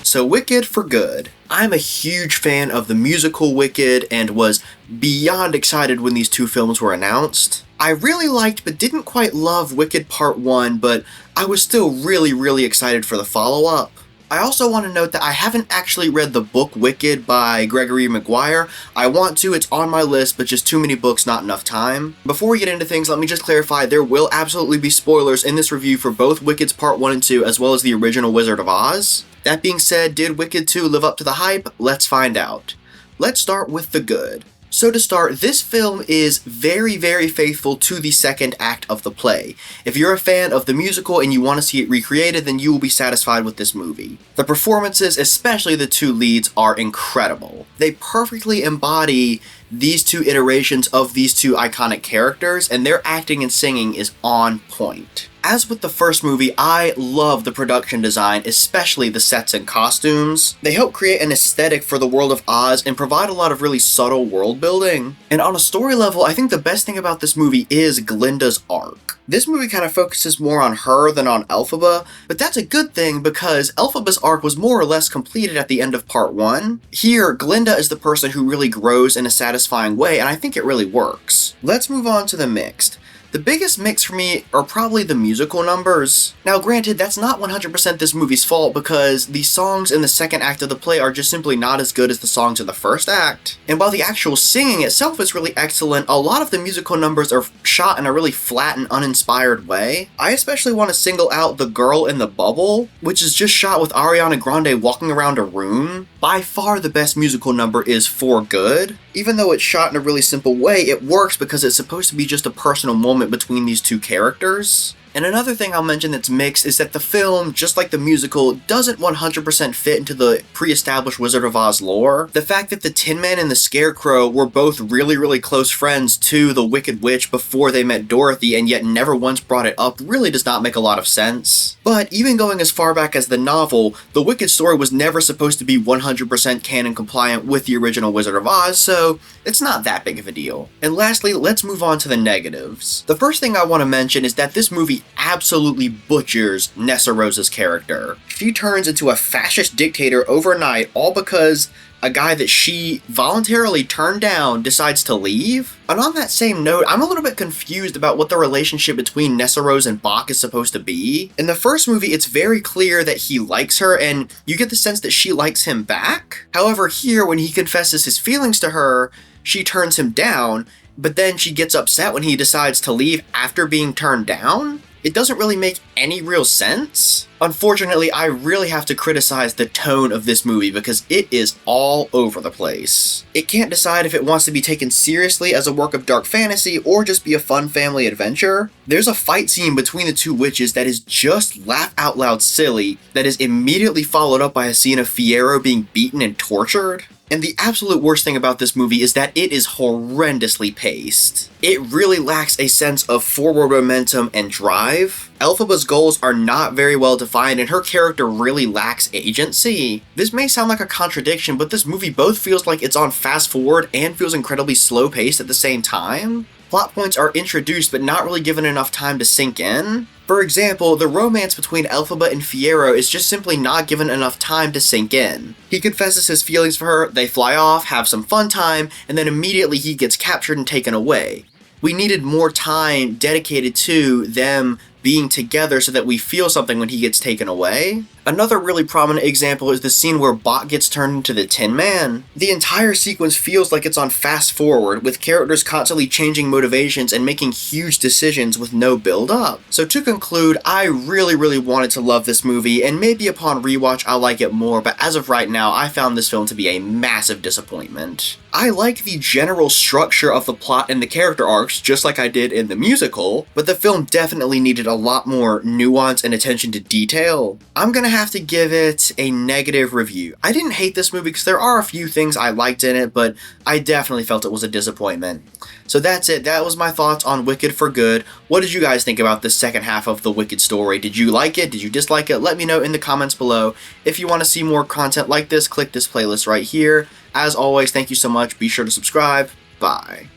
So Wicked for good. I'm a huge fan of the musical Wicked and was beyond excited when these two films were announced. I really liked but didn't quite love Wicked Part 1, but I was still really excited for the follow-up. I also want to note that I haven't actually read the book Wicked by Gregory Maguire. I want to, it's on my list, but just too many books, not enough time. Before we get into things, let me just clarify, there will absolutely be spoilers in this review for both Wicked's Part 1 and 2, as well as the original Wizard of Oz. That being said, did Wicked 2 live up to the hype? Let's find out. Let's start with the good. So to start, this film is very faithful to the second act of the play. If you're a fan of the musical and you want to see it recreated, then you will be satisfied with this movie. The performances, especially the two leads, are incredible. They perfectly embody these two iterations of these two iconic characters, and their acting and singing is on point. As with the first movie, I love the production design, especially the sets and costumes. They help create an aesthetic for the world of Oz and provide a lot of really subtle world building. And on a story level, I think the best thing about this movie is Glinda's arc. This movie kind of focuses more on her than on Elphaba, but that's a good thing because Elphaba's arc was more or less completed at the end of Part 1. Here, Glinda is the person who really grows in a satisfying way, and I think it really works. Let's move on to the mixed. The biggest mix for me are probably the musical numbers. Now granted, that's not 100% this movie's fault because the songs in the second act of the play are just simply not as good as the songs in the first act. And while the actual singing itself is really excellent, a lot of the musical numbers are shot in a really flat and uninspired way. I especially want to single out The Girl in the Bubble, which is just shot with Ariana Grande walking around a room. By far the best musical number is For Good. Even though it's shot in a really simple way, it works because it's supposed to be just a personal moment between these two characters. And another thing I'll mention that's mixed is that the film, just like the musical, doesn't 100% fit into the pre-established Wizard of Oz lore. The fact that the Tin Man and the Scarecrow were both really close friends to the Wicked Witch before they met Dorothy and yet never once brought it up really does not make a lot of sense. But even going as far back as the novel, the Wicked story was never supposed to be 100% canon compliant with the original Wizard of Oz, so it's not that big of a deal. And lastly, let's move on to the negatives. The first thing I want to mention is that this movie absolutely butchers Nessarose's character. She turns into a fascist dictator overnight, all because a guy that she voluntarily turned down decides to leave. And on that same note, I'm a little bit confused about what the relationship between Nessarose and Bach is supposed to be. In the first movie, it's very clear that he likes her, and you get the sense that she likes him back. However, here, when he confesses his feelings to her, she turns him down, but then she gets upset when he decides to leave after being turned down. It doesn't really make any real sense. Unfortunately, I really have to criticize the tone of this movie because it is all over the place. It can't decide if it wants to be taken seriously as a work of dark fantasy or just be a fun family adventure. There's a fight scene between the two witches that is just laugh out loud silly that is immediately followed up by a scene of Fiyero being beaten and tortured. And the absolute worst thing about this movie is that it is horrendously paced. It really lacks a sense of forward momentum and drive. Elphaba's goals are not very well defined and her character really lacks agency. This may sound like a contradiction, but this movie both feels like it's on fast forward and feels incredibly slow paced at the same time. Plot points are introduced but not really given enough time to sink in. For example, the romance between Elphaba and Fiyero is just simply not given enough time to sink in. He confesses his feelings for her, they fly off, have some fun time, and then immediately he gets captured and taken away. We needed more time dedicated to them being together so that we feel something when he gets taken away. Another really prominent example is the scene where Bach gets turned into the Tin Man. The entire sequence feels like it's on fast forward, with characters constantly changing motivations and making huge decisions with no build-up. So to conclude, I really wanted to love this movie, and maybe upon rewatch I'll like it more, but as of right now, I found this film to be a massive disappointment. I like the general structure of the plot and the character arcs, just like I did in the musical, but the film definitely needed a lot more nuance and attention to detail. I'm gonna have to give it a negative review. I didn't hate this movie because there are a few things I liked in it, but I definitely felt it was a disappointment. So that's it. That was my thoughts on Wicked for Good. What did you guys think about the second half of the Wicked story? Did you like it? Did you dislike it? Let me know in the comments below. If you want to see more content like this, click this playlist right here. As always, thank you so much. Be sure to subscribe. Bye.